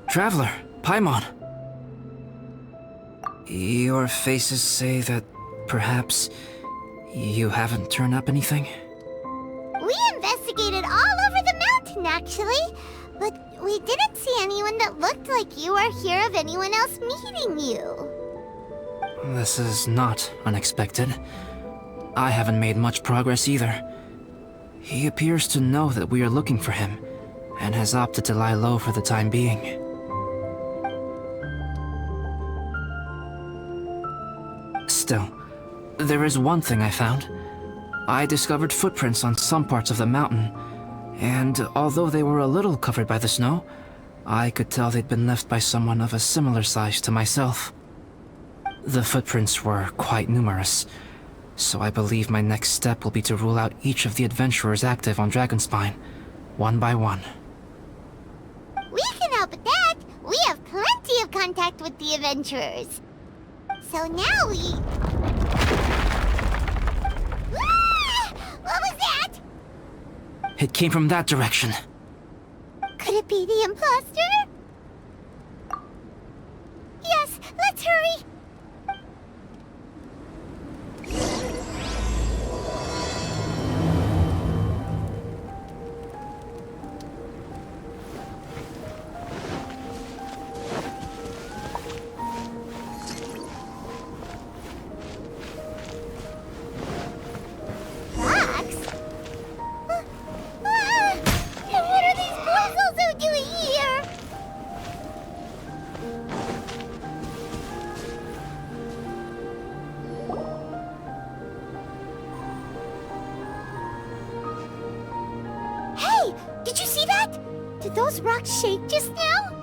Traveler, Paimon. Your faces say that perhaps you haven't turned up anything? We investigated all over the mountain, actually. But we didn't see anyone that looked like you or hear of anyone else meeting you. This is not unexpected. I haven't made much progress either. He appears to know that we are looking for him, and has opted to lie low for the time being. Still, there is one thing I found. I discovered footprints on some parts of the mountain, and although they were a little covered by the snow, I could tell they'd been left by someone of a similar size to myself. The footprints were quite numerous, so I believe my next step will be to rule out each of the adventurers active on Dragonspine, one by one. We can help with that. We have plenty of contact with the adventurers. So now we... Ah! What was that? It came from that direction. Could it be the imposter? Yes, let's hurry. Did you see that? Did those rocks shake just now?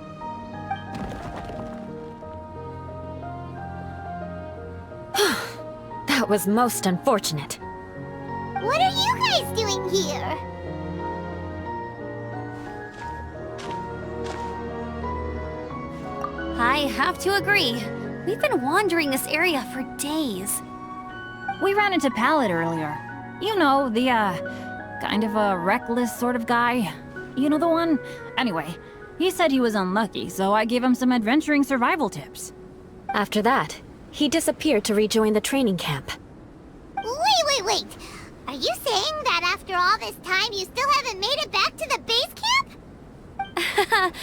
That was most unfortunate. What are you guys doing here? I have to agree. We've been wandering this area for days. We ran into Pallet earlier. You know, the, kind of a reckless sort of guy. You know the one? Anyway, he said he was unlucky, so I gave him some adventuring survival tips. After that, he disappeared to rejoin the training camp. Wait. Are you saying that after all this time you still haven't made it back to the base camp?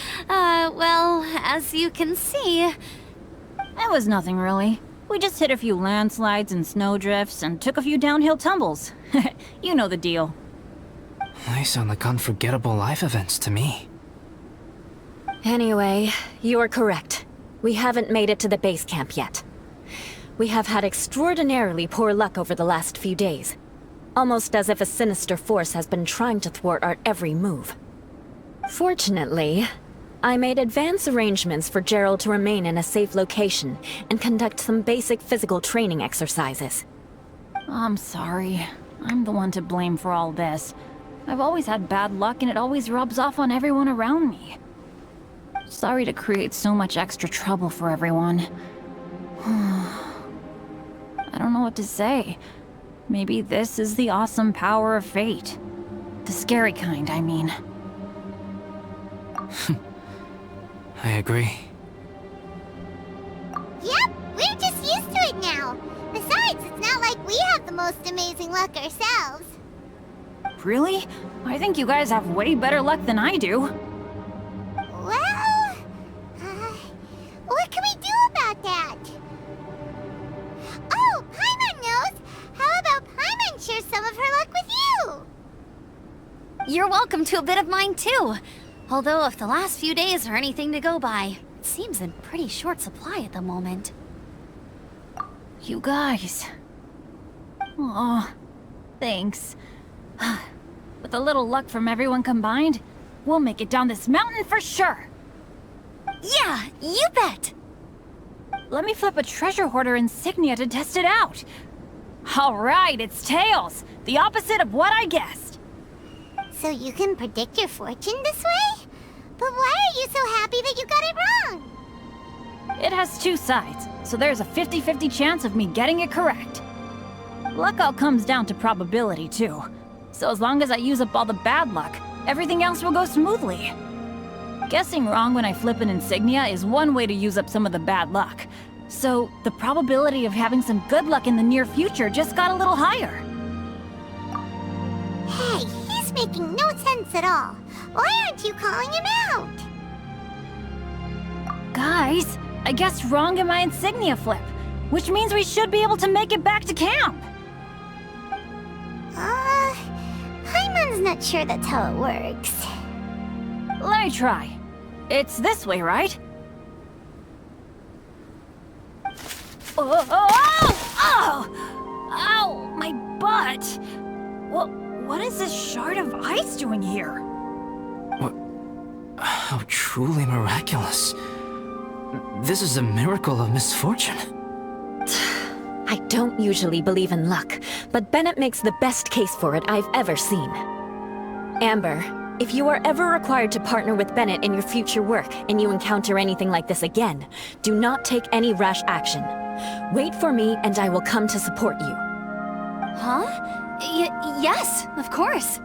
Well, as you can see... It was nothing really. We just hit a few landslides and snowdrifts and took a few downhill tumbles. You know the deal. They sound like unforgettable life events to me. Anyway, you are correct. We haven't made it to the base camp yet. We have had extraordinarily poor luck over the last few days. Almost as if a sinister force has been trying to thwart our every move. Fortunately, I made advance arrangements for Gerald to remain in a safe location and conduct some basic physical training exercises. I'm sorry. I'm the one to blame for all this. I've always had bad luck and it always rubs off on everyone around me. Sorry to create so much extra trouble for everyone. I don't know what to say. Maybe this is the awesome power of fate. The scary kind, I mean. I agree. Yep, we're just used to it now. Besides, it's not like we have the most amazing luck ourselves. Really? I think you guys have way better luck than I do. Well, what can we do about that? Oh, Paimon knows! How about Paimon share some of her luck with you? You're welcome to a bit of mine too. Although if the last few days are anything to go by, it seems in pretty short supply at the moment. You guys. Aw, thanks. With a little luck from everyone combined, we'll make it down this mountain for sure! Yeah, you bet! Let me flip a treasure hoarder insignia to test it out! Alright, it's tails! The opposite of what I guessed! So you can predict your fortune this way? But why are you so happy that you got it wrong? It has two sides, so there's a 50-50 chance of me getting it correct. Luck all comes down to probability, too. So as long as I use up all the bad luck, everything else will go smoothly. Guessing wrong when I flip an insignia is one way to use up some of the bad luck. So, the probability of having some good luck in the near future just got a little higher. Hey, he's making no sense at all. Why aren't you calling him out? Guys, I guessed wrong in my insignia flip, which means we should be able to make it back to camp. Paimon's not sure that's how it works. Let me try. It's this way, right? Oh! Ow! My butt! What is this shard of ice doing here? What? How truly miraculous. This is a miracle of misfortune. I don't usually believe in luck, but Bennett makes the best case for it I've ever seen. Amber, if you are ever required to partner with Bennett in your future work and you encounter anything like this again, do not take any rash action. Wait for me and I will come to support you. Huh? Yes, of course.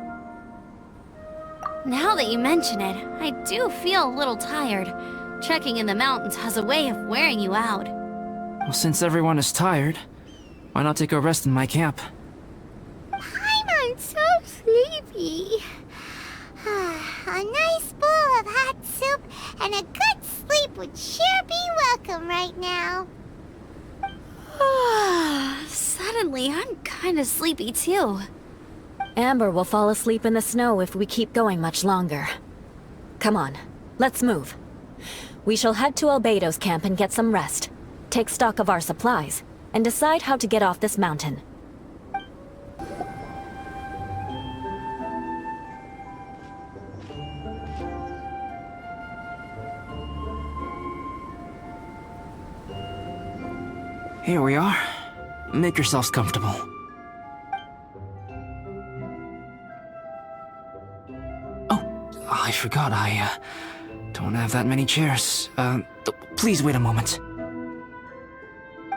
Now that you mention it, I do feel a little tired. Trekking in the mountains has a way of wearing you out. Well, since everyone is tired, why not take a rest in my camp? Paimon's so sleepy. A nice bowl of hot soup and a good sleep would sure be welcome right now. Suddenly, I'm kinda sleepy too. Amber will fall asleep in the snow if we keep going much longer. Come on, let's move. We shall head to Albedo's camp and get some rest, take stock of our supplies, and decide how to get off this mountain. Here we are. Make yourselves comfortable. Oh, I forgot I don't have that many chairs. Please wait a moment.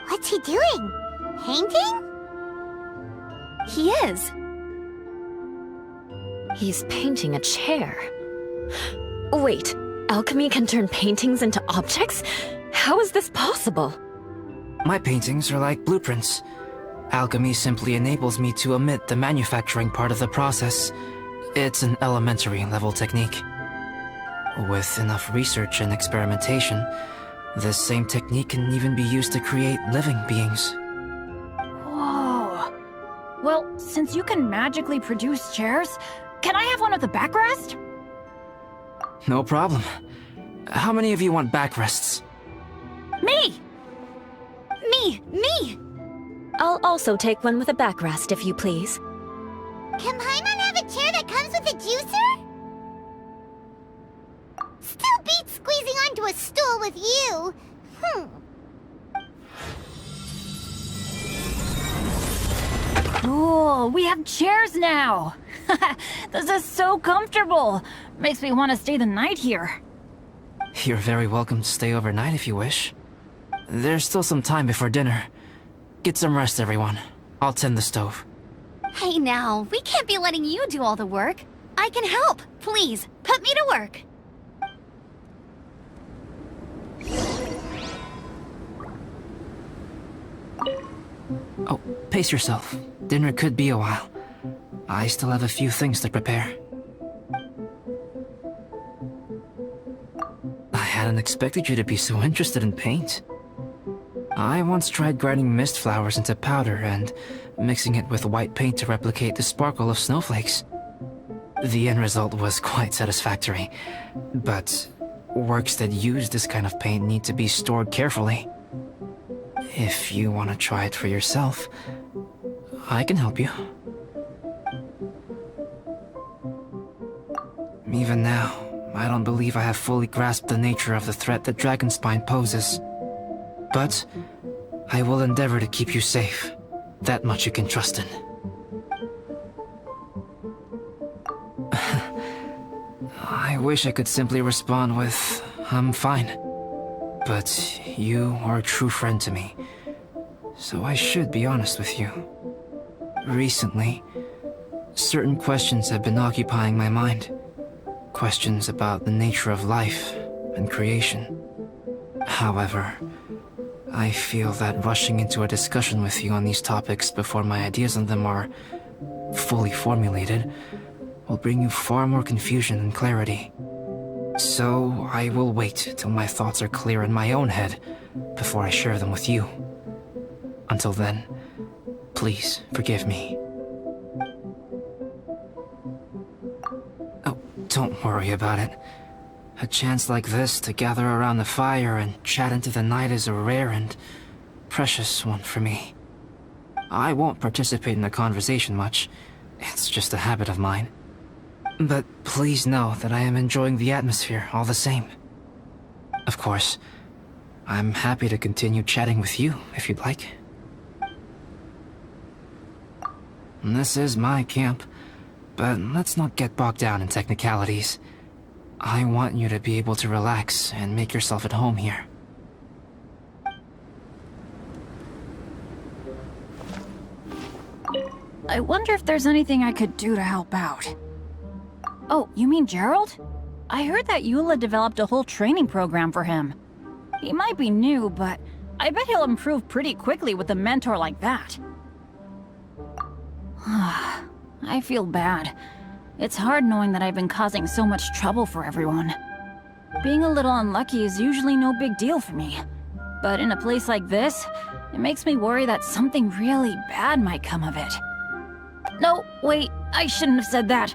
What's he doing? Painting? He is. He's painting a chair. Wait, alchemy can turn paintings into objects? How is this possible? My paintings are like blueprints. Alchemy simply enables me to omit the manufacturing part of the process. It's an elementary level technique. With enough research and experimentation, this same technique can even be used to create living beings. Whoa. Well, since you can magically produce chairs, can I have one with a backrest? No problem. How many of you want backrests? Me! Me! I'll also take one with a backrest, if you please. Can Paimon have a chair that comes with a juicer? Still beats squeezing onto a stool with you. Cool, we have chairs now! This is so comfortable! Makes me want to stay the night here. You're very welcome to stay overnight if you wish. There's still some time before dinner. Get some rest, everyone. I'll tend the stove. Hey now, we can't be letting you do all the work. I can help. Please, put me to work. Oh, pace yourself. Dinner could be a while. I still have a few things to prepare. I hadn't expected you to be so interested in paint. I once tried grinding mist flowers into powder and mixing it with white paint to replicate the sparkle of snowflakes. The end result was quite satisfactory, but works that use this kind of paint need to be stored carefully. If you want to try it for yourself, I can help you. Even now, I don't believe I have fully grasped the nature of the threat that Dragonspine poses. But I will endeavor to keep you safe. That much you can trust in. I wish I could simply respond with, I'm fine. But you are a true friend to me, so I should be honest with you. Recently, certain questions have been occupying my mind. questions about the nature of life and creation. However, I feel that rushing into a discussion with you on these topics before my ideas on them are fully formulated will bring you far more confusion than clarity. So I will wait till my thoughts are clear in my own head before I share them with you. Until then, please forgive me. Oh, don't worry about it. A chance like this to gather around the fire and chat into the night is a rare and precious one for me. I won't participate in the conversation much. It's just a habit of mine. But please know that I am enjoying the atmosphere all the same. Of course, I'm happy to continue chatting with you if you'd like. This is my camp, but let's not get bogged down in technicalities. I want you to be able to relax and make yourself at home here. I wonder if there's anything I could do to help out. Oh, you mean Gerald? I heard that Eula developed a whole training program for him. He might be new, but I bet he'll improve pretty quickly with a mentor like that. I feel bad. It's hard knowing that I've been causing so much trouble for everyone. Being a little unlucky is usually no big deal for me. But in a place like this, it makes me worry that something really bad might come of it. No, wait, I shouldn't have said that.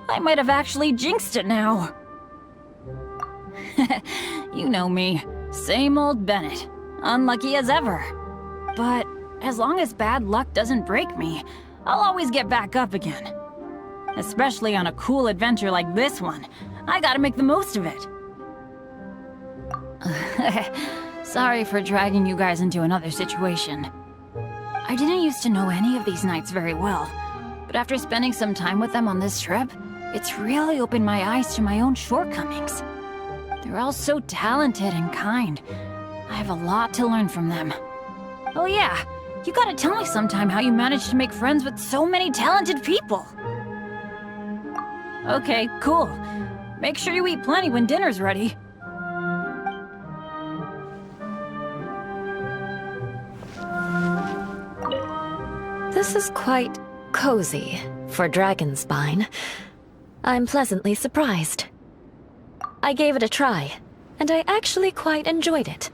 I might have actually jinxed it now. You know me. Same old Bennett. Unlucky as ever. But as long as bad luck doesn't break me, I'll always get back up again. Especially on a cool adventure like this one. I gotta make the most of it. Sorry for dragging you guys into another situation. I didn't used to know any of these knights very well, but after spending some time with them on this trip, it's really opened my eyes to my own shortcomings. They're all so talented and kind. I have a lot to learn from them. Oh yeah, you gotta tell me sometime how you managed to make friends with so many talented people. Okay, cool. Make sure you eat plenty when dinner's ready. This is quite cozy for Dragonspine. I'm pleasantly surprised. I gave it a try, and I actually quite enjoyed it.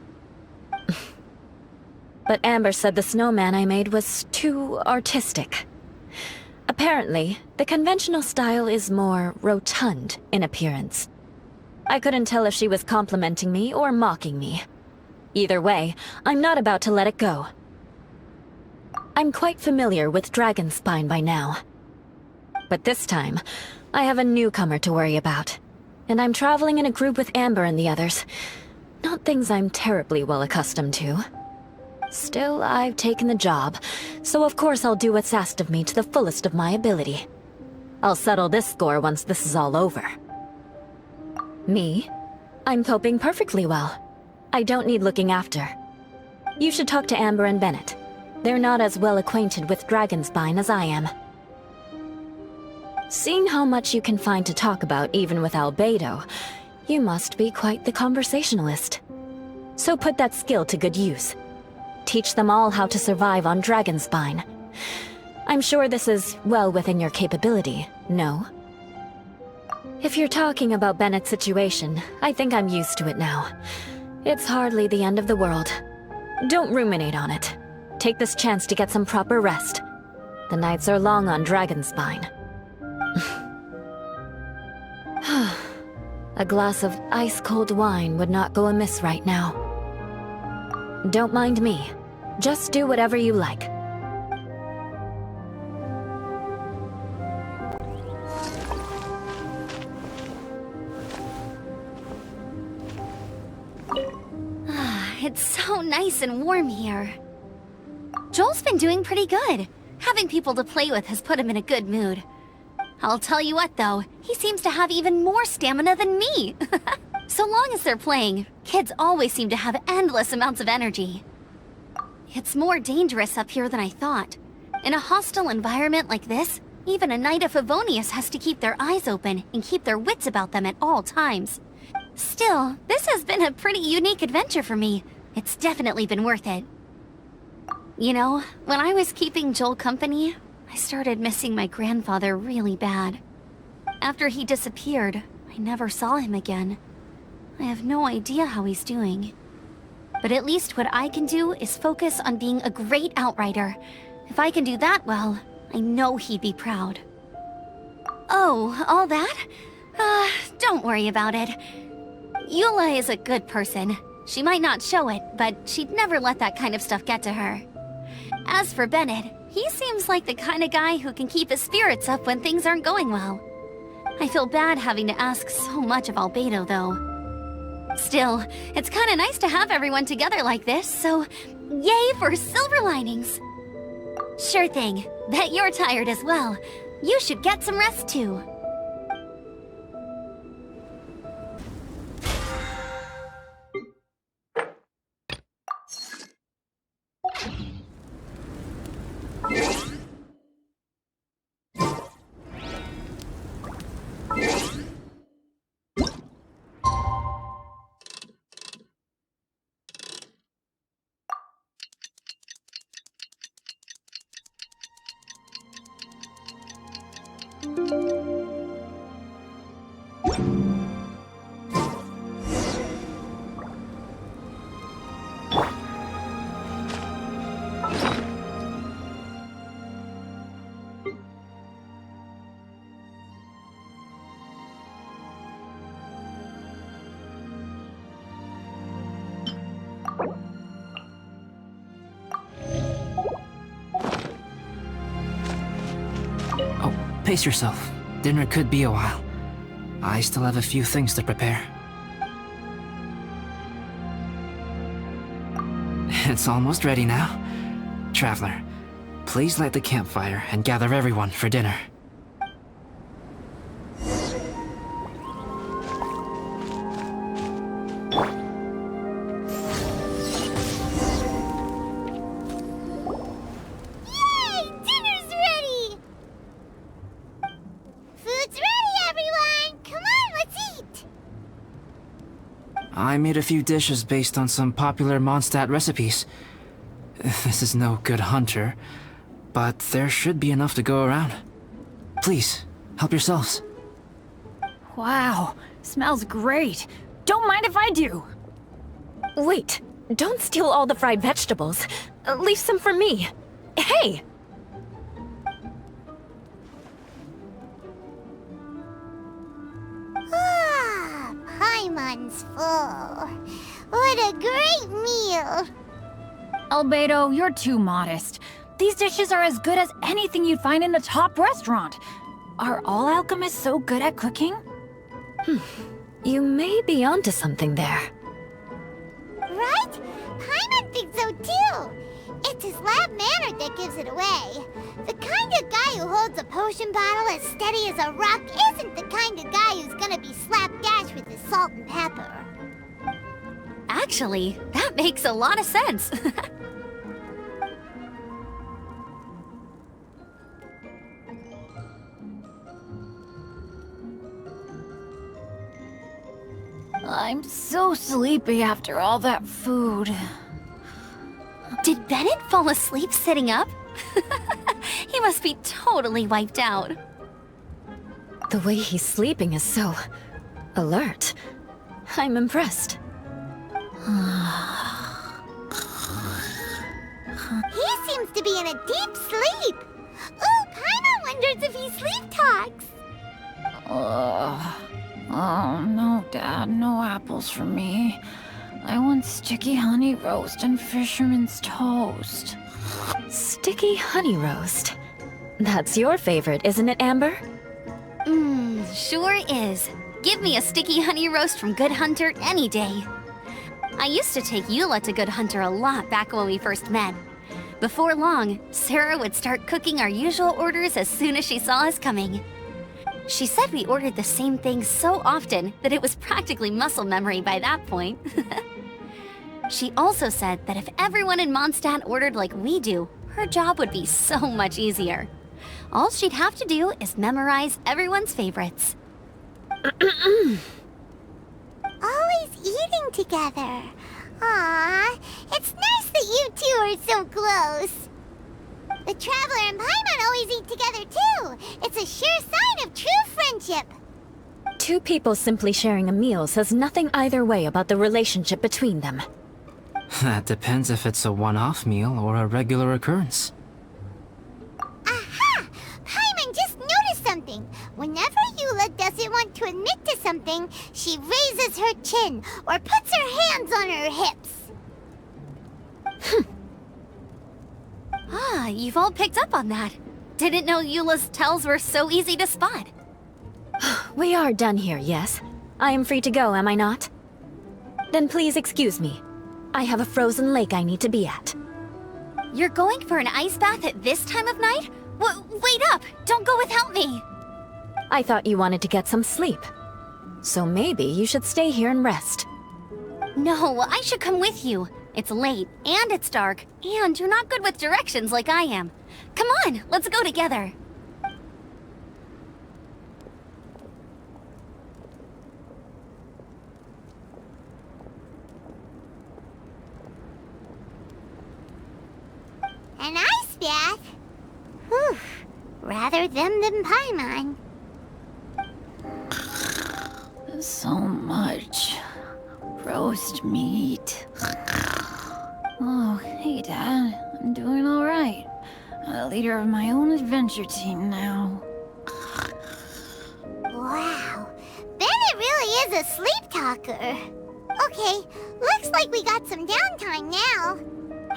But Amber said the snowman I made was too artistic. Apparently, the conventional style is more rotund in appearance. I couldn't tell if she was complimenting me or mocking me. Either way, I'm not about to let it go. I'm quite familiar with Dragonspine by now. But this time, I have a newcomer to worry about. And I'm traveling in a group with Amber and the others. Not things I'm terribly well accustomed to. Still, I've taken the job, so of course I'll do what's asked of me to the fullest of my ability. I'll settle this score once this is all over. Me? I'm coping perfectly well. I don't need looking after. You should talk to Amber and Bennett. They're not as well acquainted with Dragonspine as I am. Seeing how much you can find to talk about even with Albedo, you must be quite the conversationalist. So put that skill to good use. Teach them all how to survive on Dragonspine. I'm sure this is well within your capability, no? If you're talking about Bennett's situation, I think I'm used to it now. It's hardly the end of the world. Don't ruminate on it. Take this chance to get some proper rest. The nights are long on Dragonspine. A glass of ice-cold wine would not go amiss right now. Don't mind me. Just do whatever you like. It's so nice and warm here. Joel's been doing pretty good. Having people to play with has put him in a good mood. I'll tell you what though, he seems to have even more stamina than me. So long as they're playing, kids always seem to have endless amounts of energy. It's more dangerous up here than I thought. In a hostile environment like this, Even a Knight of Favonius has to keep their eyes open and keep their wits about them at all times. Still, this has been a pretty unique adventure for me. It's definitely been worth it. You know, when I was keeping Joel company, I started missing my grandfather really bad. After he disappeared, I never saw him again. I have no idea how he's doing. But at least what I can do is focus on being a great outrider. If I can do that well, I know he'd be proud. Oh, all that? Don't worry about it. Eula is a good person. She might not show it, but she'd never let that kind of stuff get to her. As for Bennett, he seems like the kind of guy who can keep his spirits up when things aren't going well. I feel bad having to ask so much of Albedo, though. Still, it's kinda nice to have everyone together like this, so yay for silver linings! Sure thing. Bet you're tired as well. You should get some rest too. Pace yourself. Dinner could be a while. I still have a few things to prepare. It's almost ready now. Traveler, please light the campfire and gather everyone for dinner. I made a few dishes based on some popular Mondstadt recipes. This is no good hunter, but there should be enough to go around. Please, help yourselves. Wow, smells great. Don't mind if I do. Wait, don't steal all the fried vegetables. Leave some for me. Hey! Paimon's full. What a great meal! Albedo, you're too modest. These dishes are as good as anything you'd find in a top restaurant. Are all alchemists so good at cooking? You may be onto something there. Right? Paimon thinks so too. It's his lab manner that gives it away. The kind of guy who holds a potion bottle as steady as a rock isn't the kind of guy who's gonna be slapdash with his salt and pepper. Actually, that makes a lot of sense. I'm so sleepy after all that food. Did Bennett fall asleep sitting up? He must be totally wiped out. The way he's sleeping is so alert. I'm impressed. He seems to be in a deep sleep. Ooh, Paimon wonders if he sleep talks. Oh, no, Dad, no apples for me. I want sticky honey roast and fisherman's toast. Sticky honey roast. That's your favorite, isn't it, Amber? Sure is. Give me a sticky honey roast from Good Hunter any day. I used to take Eula to Good Hunter a lot back when we first met. Before long, Sarah would start cooking our usual orders as soon as she saw us coming. She said we ordered the same thing so often that it was practically muscle memory by that point. She also said that if everyone in Mondstadt ordered like we do, her job would be so much easier. All she'd have to do is memorize everyone's favorites. Always eating together. Aww, it's nice that you two are so close. The Traveler and Paimon always eat together too. It's a sure sign of true friendship. Two people simply sharing a meal says nothing either way about the relationship between them. That depends if it's a one-off meal or a regular occurrence. Aha! Paimon just noticed something. Whenever Eula doesn't want to admit to something, she raises her chin or puts her hands on her hips. Ah, you've all picked up on that. Didn't know Eula's tells were so easy to spot. We are done here, yes? I am free to go, am I not? Then please excuse me. I have a frozen lake I need to be at. You're going for an ice bath at this time of night? Wait up! Don't go without me! I thought you wanted to get some sleep. So maybe you should stay here and rest. No, I should come with you. It's late, and it's dark, and you're not good with directions like I am. Come on, let's go together. An ice bath? Whew. Rather them than Paimon. So much roast meat. Oh, hey, Dad. I'm doing all right. A leader of my own adventure team now. Wow. Bennett really is a sleep talker. Okay, looks like we got some downtime now.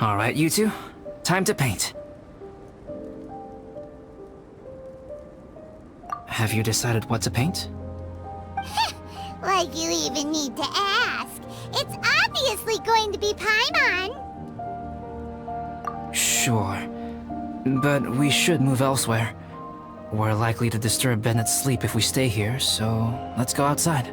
Alright, you two. Time to paint. Have you decided what to paint? Like you even need to ask. It's obviously going to be Paimon. Sure. But we should move elsewhere. We're likely to disturb Bennett's sleep if we stay here, so let's go outside.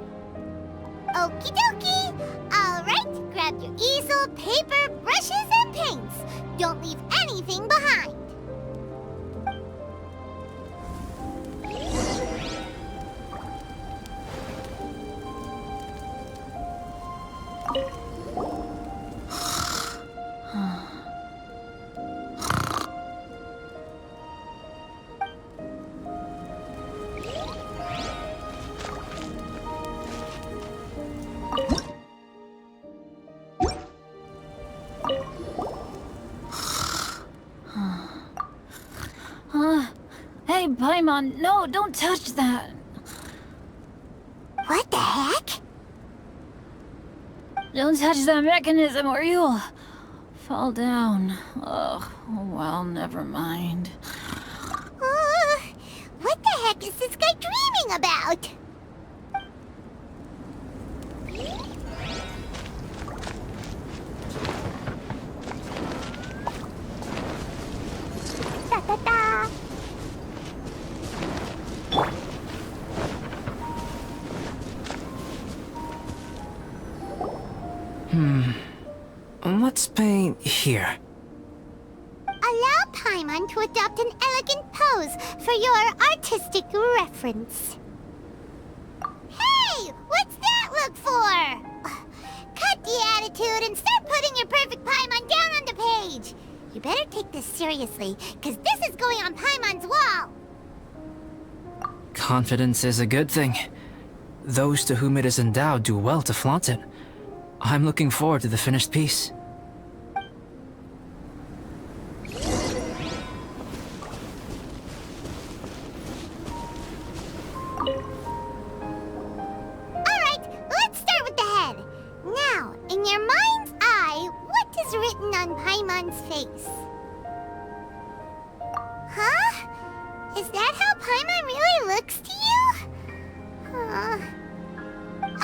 Okie dokie. Alright, grab your easel, paper, brushes, and paints. Don't leave anything behind. Hey, Paimon, no, don't touch that. What the heck? Don't touch that mechanism or you'll fall down. Oh, well, never mind. What the heck is this guy dreaming about? Da da da. Let's paint here. Allow Paimon to adopt an elegant pose for your artistic reference. Hey! What's that look for? Cut the attitude and start putting your perfect Paimon down on the page. You better take this seriously, because this is going on Paimon's wall. Confidence is a good thing. Those to whom it is endowed do well to flaunt it. I'm looking forward to the finished piece. Alright, let's start with the head. Now, in your mind's eye, what is written on Paimon's face? Huh? Is that how Paimon really looks to you?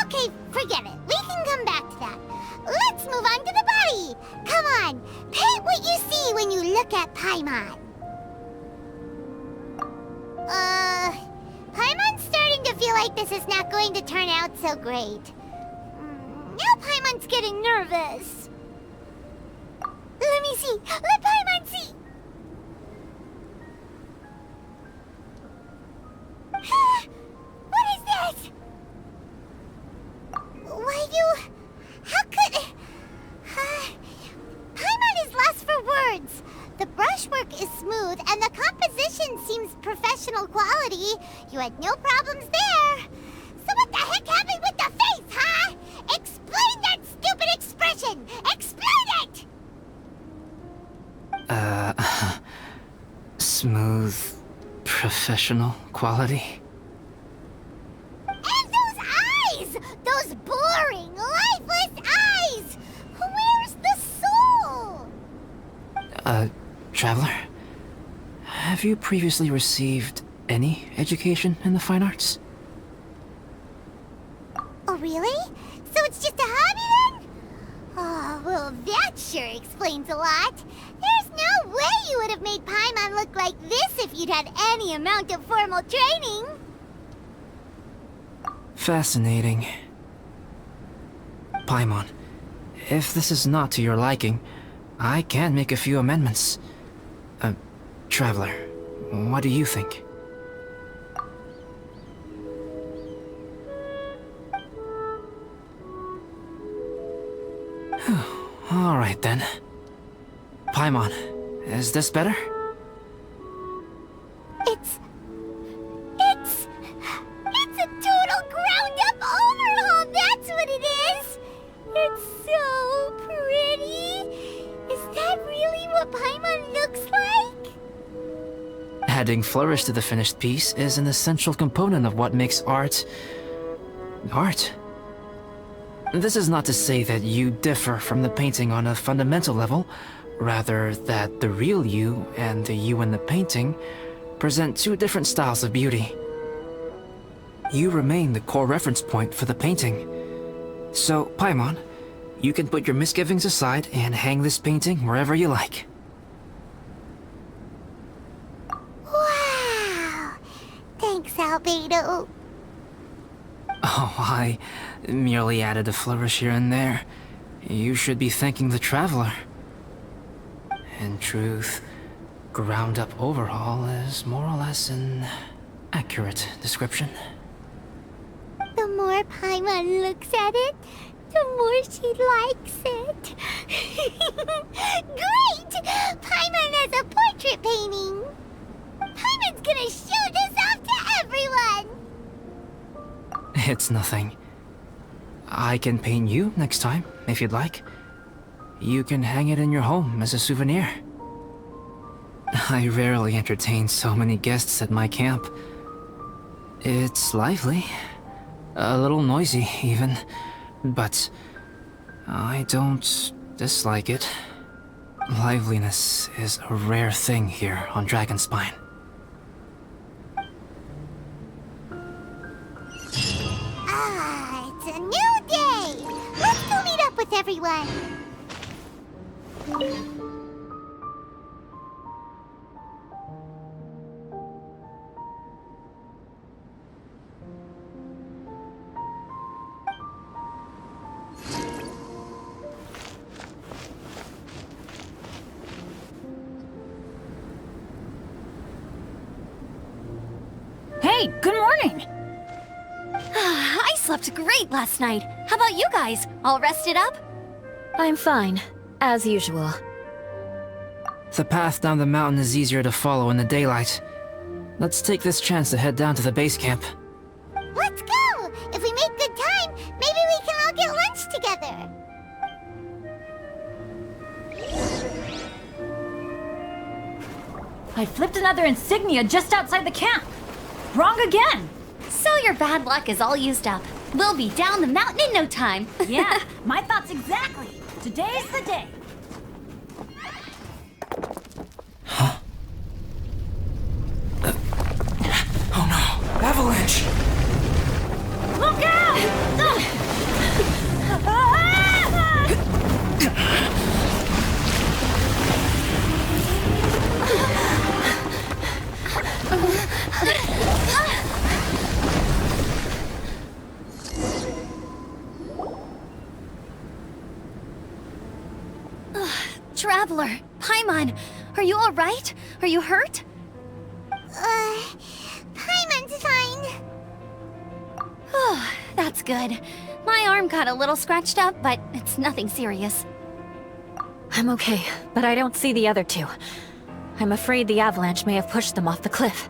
Okay, forget it. We can come back to that. Let's move on to the body. Come on, paint what you see when you look at Paimon. Paimon's starting to feel like this is not going to turn out so great. Now Paimon's getting nervous. Let me see. Let Paimon see. professional quality. You had no problems there. So what the heck happened with the face, huh? Explain that stupid expression! Explain it! Smooth, professional quality? And those eyes! Those boring, lifeless eyes! Where's the soul? Traveler? Have you previously received any education in the fine arts? Oh, really? So it's just a hobby then? Oh, well, that sure explains a lot. There's no way you would have made Paimon look like this if you'd had any amount of formal training. Fascinating. Paimon, if this is not to your liking, I can make a few amendments. Traveler, what do you think? Alright then. Paimon, is this better? It's a total ground-up overhaul, that's what it is! It's so pretty! Is that really what Paimon looks like? Adding flourish to the finished piece is an essential component of what makes art... art. This is not to say that you differ from the painting on a fundamental level, rather that the real you and the you in the painting present two different styles of beauty. You remain the core reference point for the painting. So, Paimon, you can put your misgivings aside and hang this painting wherever you like. Wow! Thanks, Albedo. Oh, I merely added a flourish here and there. You should be thanking the Traveler. In truth, ground-up overhaul is more or less an accurate description. The more Paimon looks at it, the more she likes it. Great! Paimon has a portrait painting! Paimon's gonna show this off to everyone! It's nothing. I can paint you next time, if you'd like. You can hang it in your home as a souvenir. I rarely entertain so many guests at my camp. It's lively. A little noisy, even. But I don't dislike it. Liveliness is a rare thing here on Dragonspine. Ah, it's a new day! Let's go meet up with everyone! Hey, good morning! I slept great last night. How about you guys? All rested up? I'm fine, as usual. The path down the mountain is easier to follow in the daylight. Let's take this chance to head down to the base camp. Let's go! If we make good time, maybe we can all get lunch together! I flipped another insignia just outside the camp! Wrong again! So your bad luck is all used up. We'll be down the mountain in no time. Yeah, my thoughts exactly. Today's the day. Oh no! Avalanche! Look out! Traveler, Paimon, are you all right? Are you hurt? Paimon's fine. Oh, that's good. My arm got a little scratched up, but it's nothing serious. I'm okay, but I don't see the other two. I'm afraid the avalanche may have pushed them off the cliff.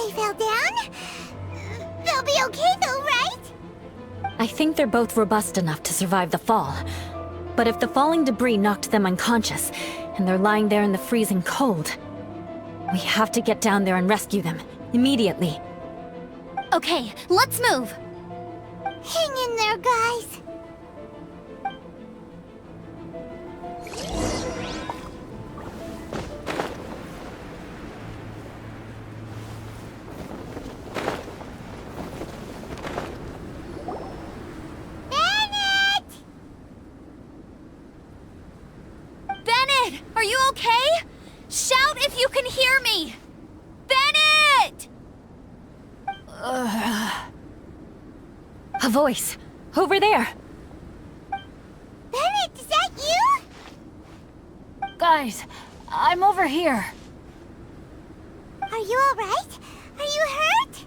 They fell down? They'll be okay though, right? I think they're both robust enough to survive the fall. But if the falling debris knocked them unconscious, and they're lying there in the freezing cold, we have to get down there and rescue them, immediately. Okay, let's move. Hang in there, guys. Bennett, are you okay? Shout if you can hear me! Bennett! A voice! Over there! Bennett, is that you? Guys, I'm over here. Are you alright? Are you hurt?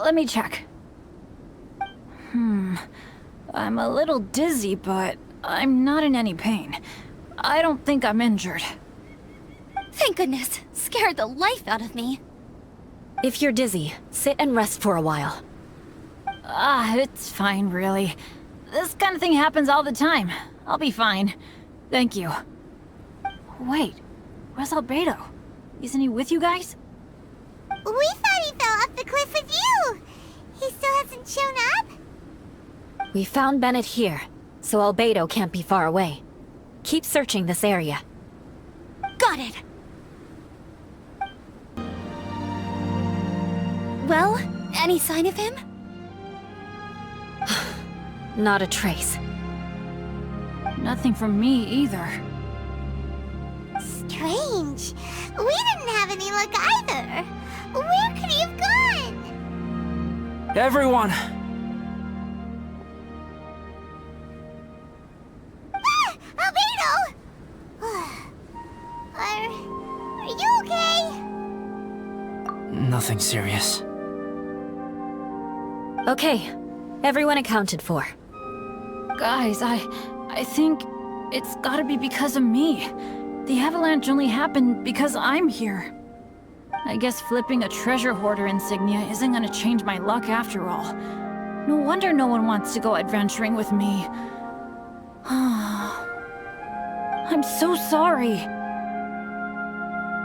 Let me check. I'm a little dizzy, but I'm not in any pain. I don't think I'm injured. Thank goodness. Scared the life out of me. If you're dizzy, sit and rest for a while. It's fine, really. This kind of thing happens all the time. I'll be fine. Thank you. Wait, where's Albedo? Isn't he with you guys? We thought he fell off the cliff with you. He still hasn't shown up? We found Bennett here, so Albedo can't be far away. Keep searching this area. Got it. Well, any sign of him? Not a trace. Nothing from me either. Strange. We didn't have any luck either. Where could he have gone? Everyone! Albedo! Are you okay? Nothing serious. Okay, everyone accounted for. Guys, I think it's gotta be because of me. The avalanche only happened because I'm here. I guess flipping a treasure hoarder insignia isn't gonna change my luck after all. No wonder no one wants to go adventuring with me. I'm so sorry.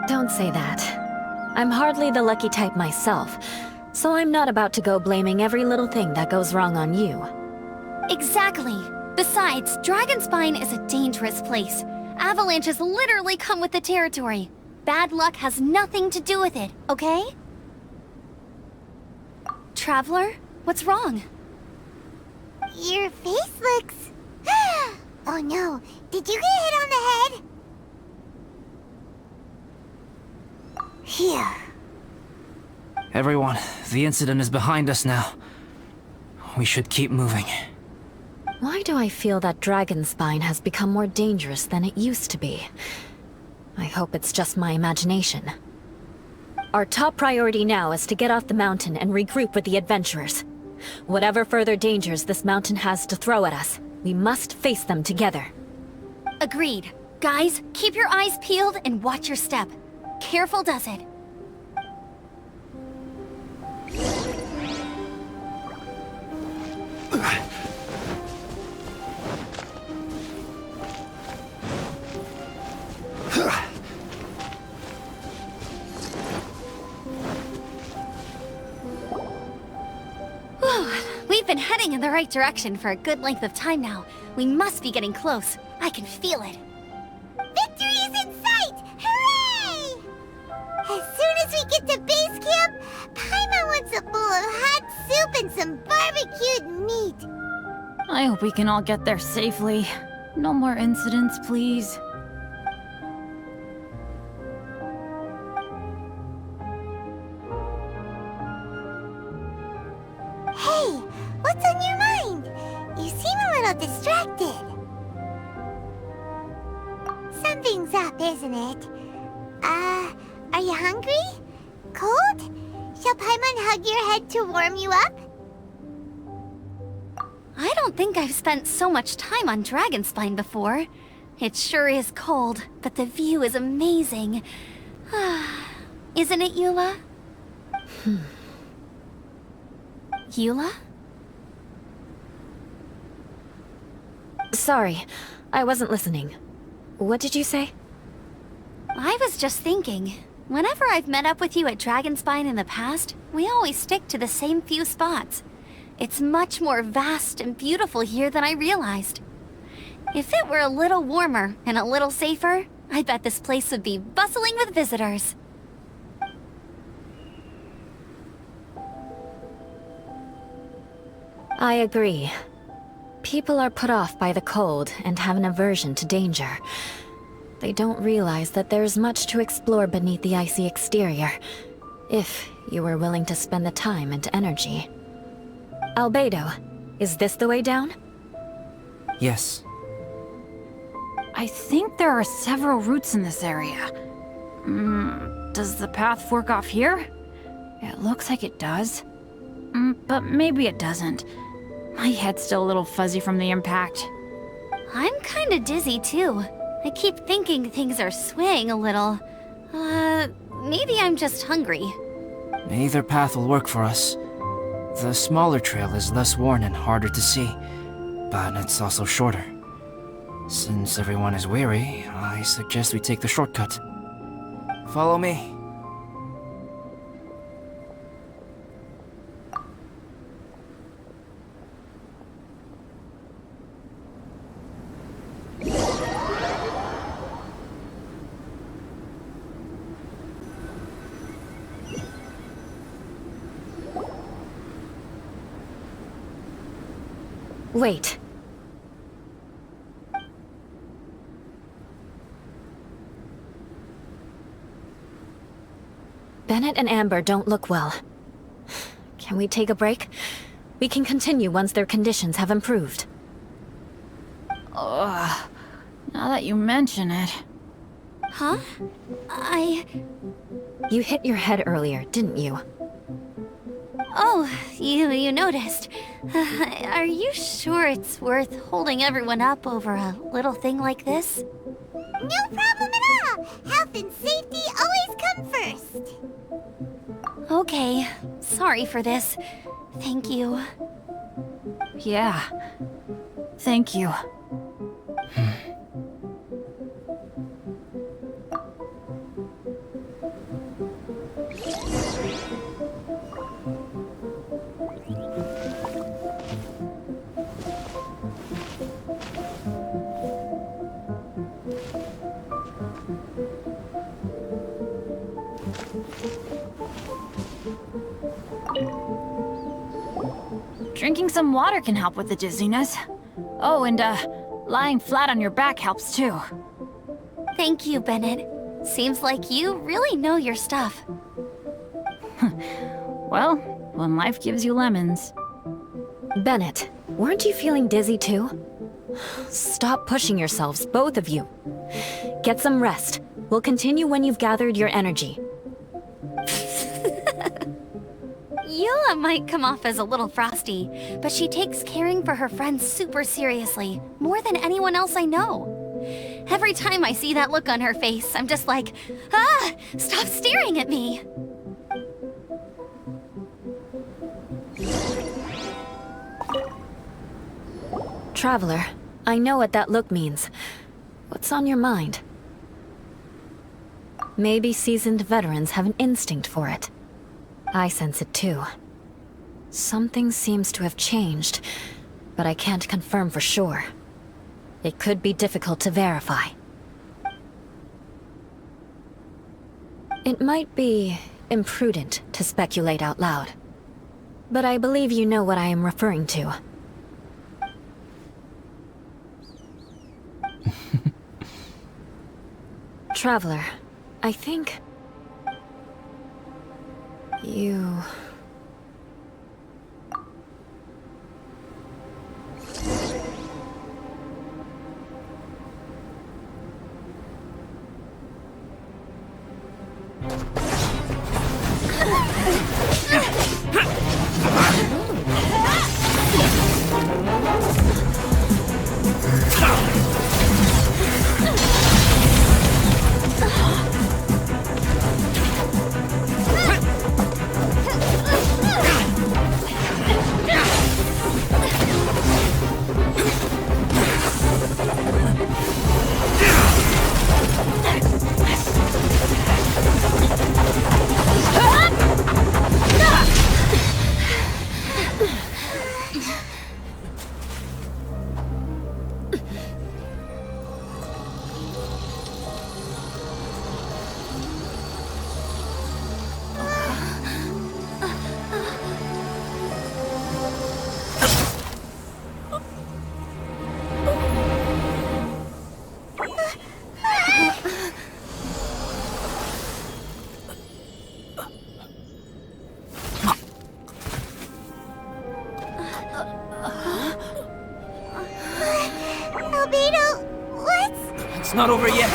Don't say that. I'm hardly the lucky type myself, so I'm not about to go blaming every little thing that goes wrong on you. Exactly. Besides, Dragonspine is a dangerous place. Avalanches literally come with the territory. Bad luck has nothing to do with it, okay? Traveler, what's wrong? Your face looks... Oh no, did you get hit on the head? Here. Everyone, the incident is behind us now. We should keep moving. Why do I feel that Dragonspine has become more dangerous than it used to be? I hope it's just my imagination. Our top priority now is to get off the mountain and regroup with the adventurers. Whatever further dangers this mountain has to throw at us, we must face them together. Agreed. Guys, keep your eyes peeled and watch your step. Careful does it. We've been heading in the right direction for a good length of time now. We must be getting close. I can feel it. Victory is in sight! Hooray! As soon as we get to base camp, Paimon wants a bowl of hot soup and some barbecued meat. I hope we can all get there safely. No more incidents, please. Hey, what's on your mind? You seem a little distracted. Something's up, isn't it? Are you hungry? Cold? Shall Paimon hug your head to warm you up? I don't think I've spent so much time on Dragonspine before. It sure is cold, but the view is amazing. Isn't it, Eula? Eula? Sorry, I wasn't listening. What did you say? I was just thinking. Whenever I've met up with you at Dragonspine in the past, we always stick to the same few spots. It's much more vast and beautiful here than I realized. If it were a little warmer and a little safer, I bet this place would be bustling with visitors. I agree. People are put off by the cold and have an aversion to danger. They don't realize that there's much to explore beneath the icy exterior, if you were willing to spend the time and energy. Albedo, is this the way down? Yes. I think there are several routes in this area. Does the path fork off here? It looks like it does. But maybe it doesn't. My head's still a little fuzzy from the impact. I'm kinda dizzy too. I keep thinking things are swaying a little. Maybe I'm just hungry. Either path will work for us. The smaller trail is less worn and harder to see, but it's also shorter. Since everyone is weary, I suggest we take the shortcut. Follow me. Wait. Bennett and Amber don't look well. Can we take a break? We can continue once their conditions have improved. Ugh. Now that you mention it. Huh? You hit your head earlier, didn't you? Oh, you noticed. Are you sure it's worth holding everyone up over a little thing like this? No problem at all! Health and safety always come first! Okay, sorry for this. Thank you. Yeah. Thank you. Drinking some water can help with the dizziness. Oh, and lying flat on your back helps too. Thank you, Bennett. Seems like you really know your stuff. Well, when life gives you lemons. Bennett, weren't you feeling dizzy too? Stop pushing yourselves, both of you. Get some rest. We'll continue when you've gathered your energy. Eula might come off as a little frosty, but she takes caring for her friends super seriously, more than anyone else I know. Every time I see that look on her face, I'm just like, stop staring at me! Traveler, I know what that look means. What's on your mind? Maybe seasoned veterans have an instinct for it. I sense it too. Something seems to have changed, but I can't confirm for sure. It could be difficult to verify. It might be imprudent to speculate out loud, but I believe you know what I am referring to. Traveler, I think... you... It's not over yet.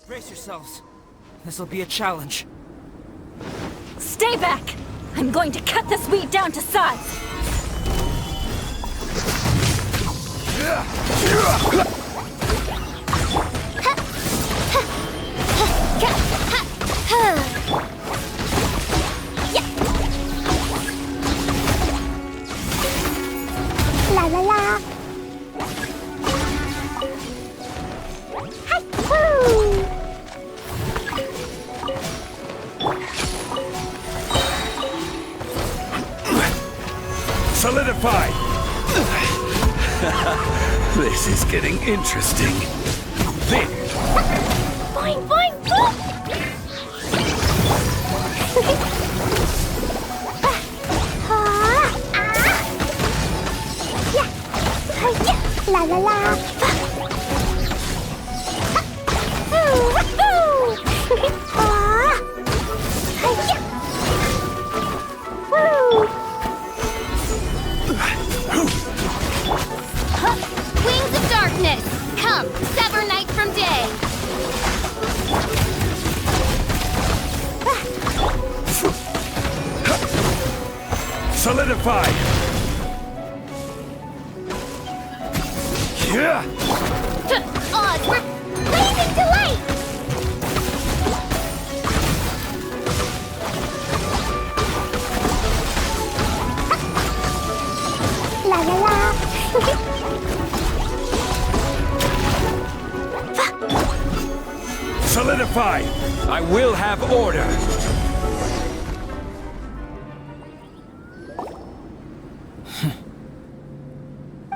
Brace yourselves. This'll be a challenge. Stay back! I'm going to cut this weed down to size! La la la. Hi-hoo! Solidify! This is getting interesting. There! Boing, boing, boing! La la la. Wings of darkness! Come, sever night from day! Solidify! Yeah! Odds, we're blazing to light! La la la. Solidify! I will have order!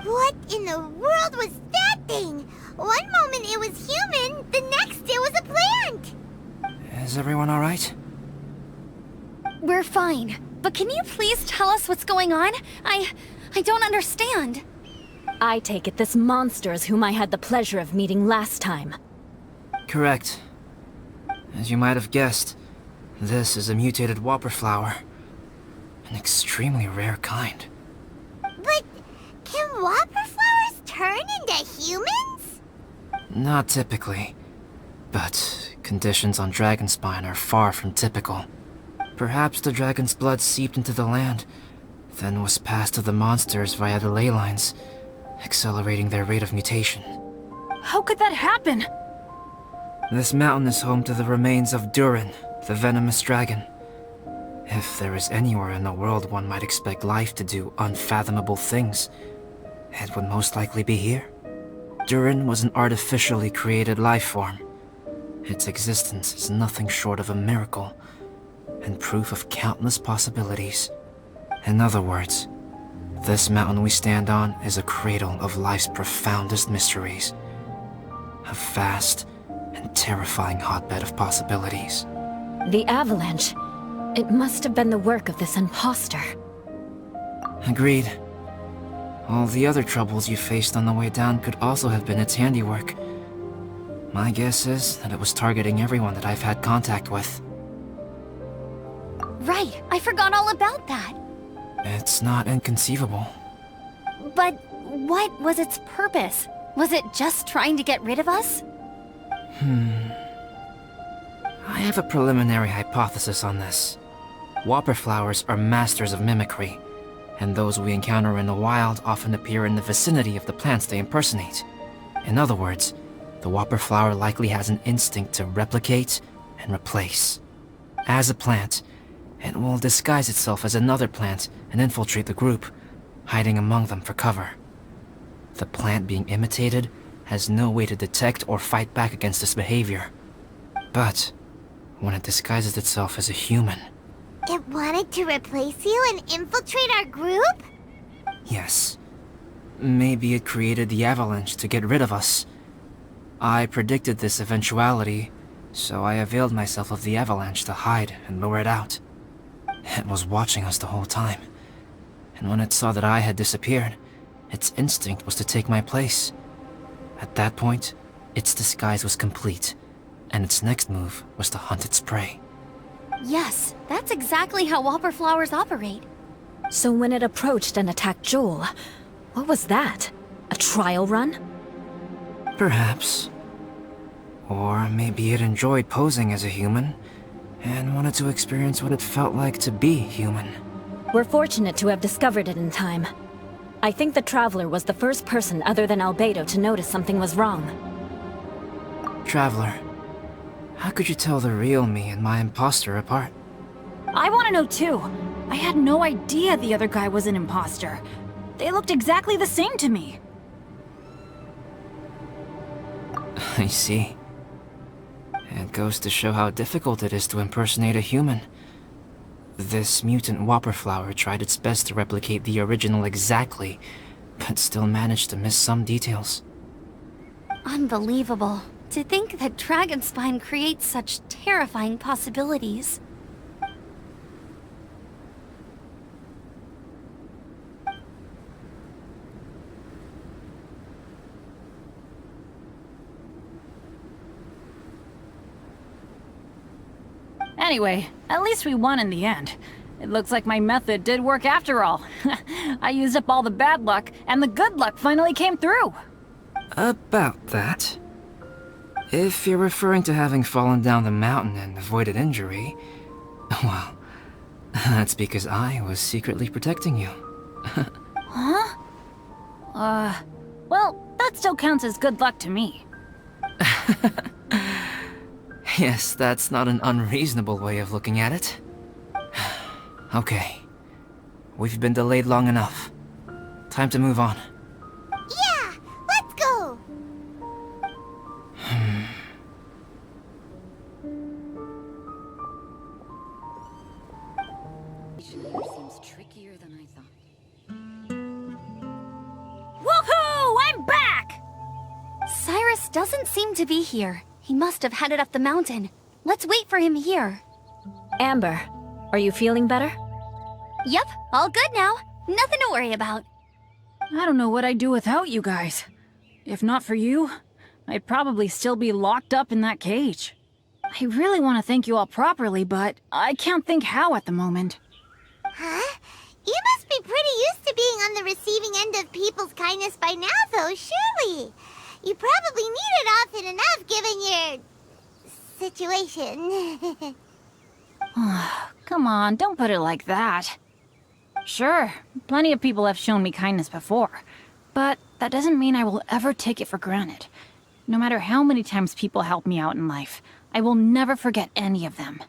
What in the world was that thing? One moment it was human, the next it was a plant! Is everyone alright? We're fine. But can you please tell us what's going on? I don't understand. I take it this monster is whom I had the pleasure of meeting last time. Correct. As you might have guessed, this is a mutated whopper flower. An extremely rare kind. But can whopper flowers turn into humans? Not typically. But conditions on Dragonspine are far from typical. Perhaps the dragon's blood seeped into the land, then was passed to the monsters via the ley lines, accelerating their rate of mutation. How could that happen? This mountain is home to the remains of Durin, the venomous dragon. If there is anywhere in the world one might expect life to do unfathomable things, it would most likely be here. Durin was an artificially created life form. Its existence is nothing short of a miracle, and proof of countless possibilities. In other words, this mountain we stand on is a cradle of life's profoundest mysteries. A vast and terrifying hotbed of possibilities. The avalanche. It must have been the work of this imposter. Agreed. All the other troubles you faced on the way down could also have been its handiwork. My guess is that it was targeting everyone that I've had contact with. Right, I forgot all about that. It's not inconceivable. But what was its purpose? Was it just trying to get rid of us? I have a preliminary hypothesis on this. Whopper flowers are masters of mimicry, and those we encounter in the wild often appear in the vicinity of the plants they impersonate. In other words, the whopper flower likely has an instinct to replicate and replace. As a plant, it will disguise itself as another plant and infiltrate the group, hiding among them for cover. The plant being imitated has no way to detect or fight back against this behavior. But when it disguises itself as a human... It wanted to replace you and infiltrate our group? Yes. Maybe it created the avalanche to get rid of us. I predicted this eventuality, so I availed myself of the avalanche to hide and lure it out. It was watching us the whole time, and when it saw that I had disappeared, its instinct was to take my place. At that point, its disguise was complete, and its next move was to hunt its prey. Yes, that's exactly how whopper flowers operate. So when it approached and attacked Joel, what was that? A trial run? Perhaps. Or maybe it enjoyed posing as a human, and wanted to experience what it felt like to be human. We're fortunate to have discovered it in time. I think the Traveler was the first person other than Albedo to notice something was wrong. Traveler, how could you tell the real me and my imposter apart? I want to know too. I had no idea the other guy was an imposter. They looked exactly the same to me. I see. It goes to show how difficult it is to impersonate a human. This mutant whopper flower tried its best to replicate the original exactly, but still managed to miss some details. Unbelievable. To think that Dragonspine creates such terrifying possibilities. Anyway, at least we won in the end. It looks like my method did work after all. I used up all the bad luck, and the good luck finally came through. About that. If you're referring to having fallen down the mountain and avoided injury, well, that's because I was secretly protecting you. Huh? Well, that still counts as good luck to me. Yes, that's not an unreasonable way of looking at it. Okay. We've been delayed long enough. Time to move on. Yeah, let's go! Seems trickier than I thought. Woohoo! I'm back! Cyrus doesn't seem to be here. He must have headed up the mountain. Let's wait for him here. Amber, are you feeling better? Yep, all good now. Nothing to worry about. I don't know what I'd do without you guys. If not for you, I'd probably still be locked up in that cage. I really want to thank you all properly, but I can't think how at the moment. Huh? You must be pretty used to being on the receiving end of people's kindness by now, though, surely. You probably need it often enough, given your situation. Come on, don't put it like that. Sure, plenty of people have shown me kindness before, but that doesn't mean I will ever take it for granted. No matter how many times people help me out in life, I will never forget any of them.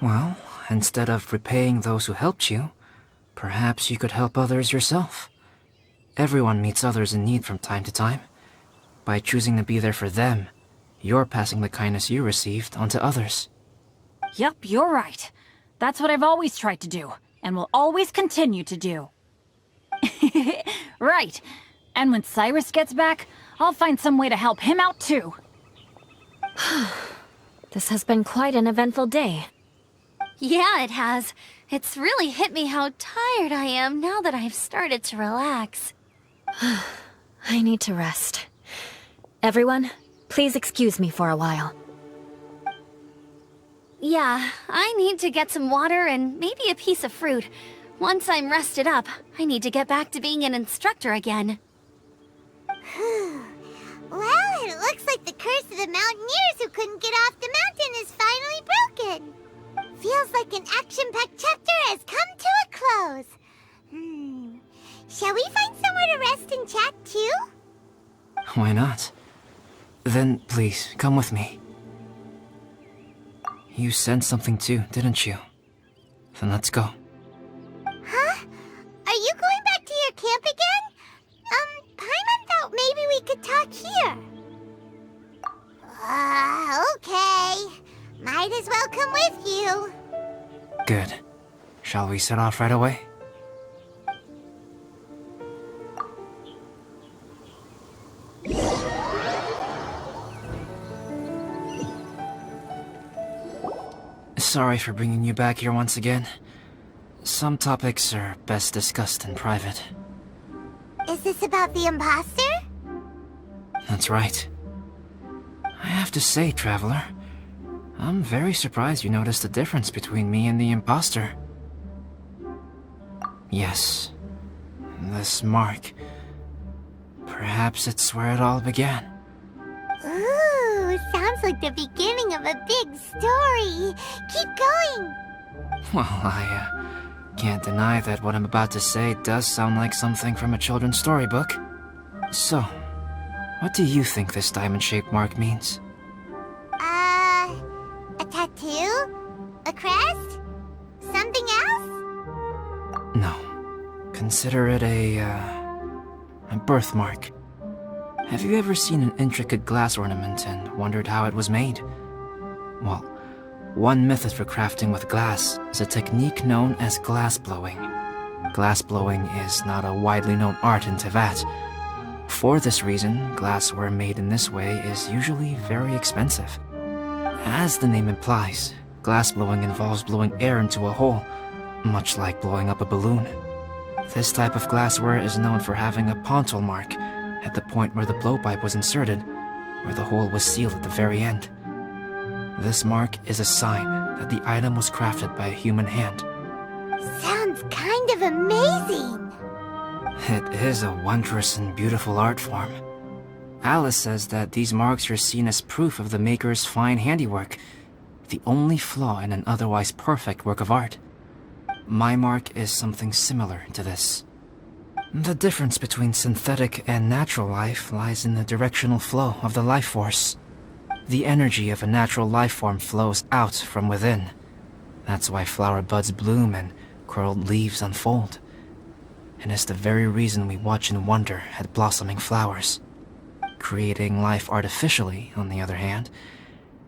Well, instead of repaying those who helped you, perhaps you could help others yourself. Everyone meets others in need from time to time. By choosing to be there for them, you're passing the kindness you received on to others. Yep, you're right. That's what I've always tried to do, and will always continue to do. Right. And when Cyrus gets back, I'll find some way to help him out too. This has been quite an eventful day. Yeah, it has. It's really hit me how tired I am now that I've started to relax. I need to rest. Everyone, please excuse me for a while. Yeah, I need to get some water and maybe a piece of fruit. Once I'm rested up, I need to get back to being an instructor again. Well, it looks like the curse of the mountaineers who couldn't get off the mountain is finally broken. Feels like an action-packed chapter has come to a close. Shall we find somewhere to rest and chat too? Why not? Then please, come with me. You sensed something too, didn't you? Then let's go. Huh? Are you going back to your camp again? Paimon thought maybe we could talk here. Okay. Might as well come with you. Good. Shall we set off right away? Sorry for bringing you back here once again. Some topics are best discussed in private. Is this about the imposter? That's right. I have to say, Traveler, I'm very surprised you noticed the difference between me and the imposter. Yes, this mark. Perhaps it's where it all began. Ooh, sounds like the beginning of a big story. Keep going. Well, I can't deny that what I'm about to say does sound like something from a children's storybook. So, what do you think this diamond-shaped mark means? A tattoo? A crest? Something else? No. Consider it a birthmark. Have you ever seen an intricate glass ornament and wondered how it was made? Well, one method for crafting with glass is a technique known as glass blowing. Glass blowing is not a widely known art in Teyvat. For this reason, glassware made in this way is usually very expensive. As the name implies, glass blowing involves blowing air into a hole, much like blowing up a balloon. This type of glassware is known for having a pontal mark at the point where the blowpipe was inserted, where the hole was sealed at the very end. This mark is a sign that the item was crafted by a human hand. Sounds kind of amazing. It is a wondrous and beautiful art form. Alice says that these marks are seen as proof of the maker's fine handiwork, the only flaw in an otherwise perfect work of art. My mark is something similar to this. The difference between synthetic and natural life lies in the directional flow of the life force. The energy of a natural life form flows out from within. That's why flower buds bloom and curled leaves unfold. And it's the very reason we watch and wonder at blossoming flowers. Creating life artificially, on the other hand,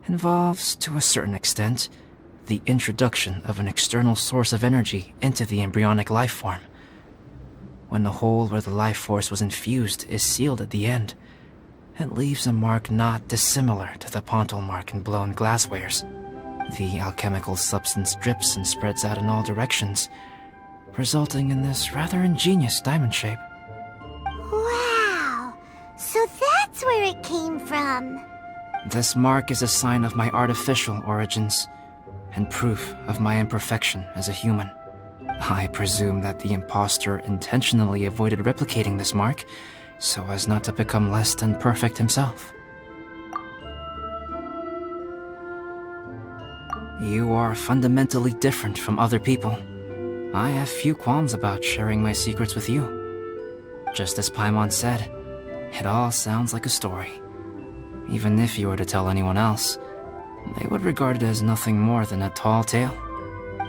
involves, to a certain extent, the introduction of an external source of energy into the embryonic life form. When the hole where the life force was infused is sealed at the end, it leaves a mark not dissimilar to the pontal mark in blown glasswares. The alchemical substance drips and spreads out in all directions, resulting in this rather ingenious diamond shape. Wow! So that's where it came from. This mark is a sign of my artificial origins, and proof of my imperfection as a human. I presume that the imposter intentionally avoided replicating this mark, so as not to become less than perfect himself. You are fundamentally different from other people. I have few qualms about sharing my secrets with you. Just as Paimon said, it all sounds like a story. Even if you were to tell anyone else, they would regard it as nothing more than a tall tale.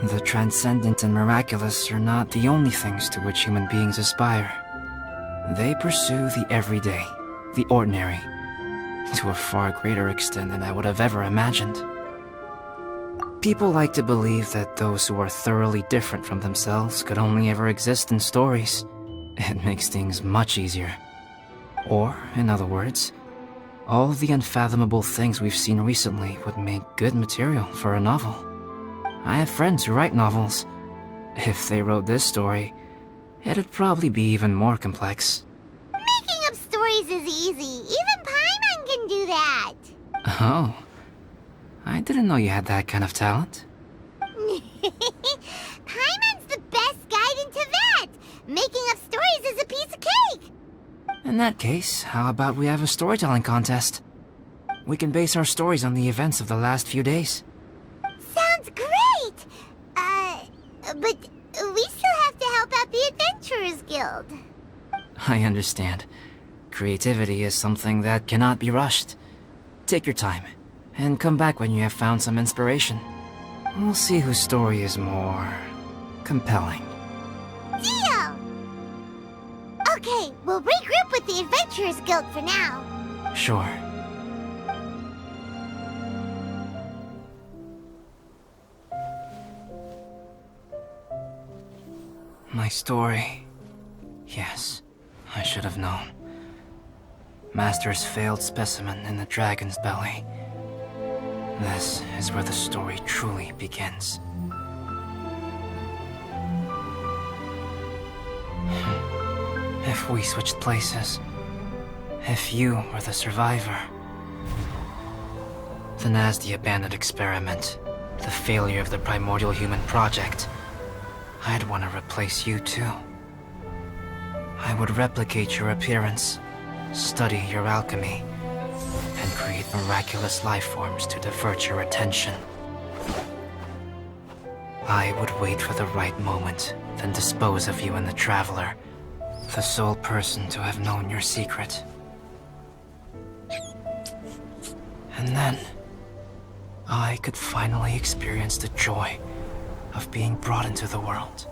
The transcendent and miraculous are not the only things to which human beings aspire. They pursue the everyday, the ordinary, to a far greater extent than I would have ever imagined. People like to believe that those who are thoroughly different from themselves could only ever exist in stories. It makes things much easier. Or, in other words, all the unfathomable things we've seen recently would make good material for a novel. I have friends who write novels. If they wrote this story, it'd probably be even more complex. Making up stories is easy. Even Paimon can do that. Oh. I didn't know you had that kind of talent. Paimon's the best guide in Teyvat. Making up stories is a piece of cake. In that case, how about we have a storytelling contest? We can base our stories on the events of the last few days. Sounds great! But we still have to help out the Adventurers Guild. I understand. Creativity is something that cannot be rushed. Take your time, and come back when you have found some inspiration. We'll see whose story is more compelling. Deal! Okay, we'll regroup with the Adventurers Guild for now. Sure. My story. Yes, I should have known. Master's failed specimen in the dragon's belly. This is where the story truly begins. If we switched places, if you were the survivor, Then as the abandoned experiment, the failure of the primordial human project, I'd want to replace you too. I would replicate your appearance, study your alchemy, and create miraculous life forms to divert your attention. I would wait for the right moment, then dispose of you and the Traveler, the sole person to have known your secret. And then, I could finally experience the joy of being brought into the world.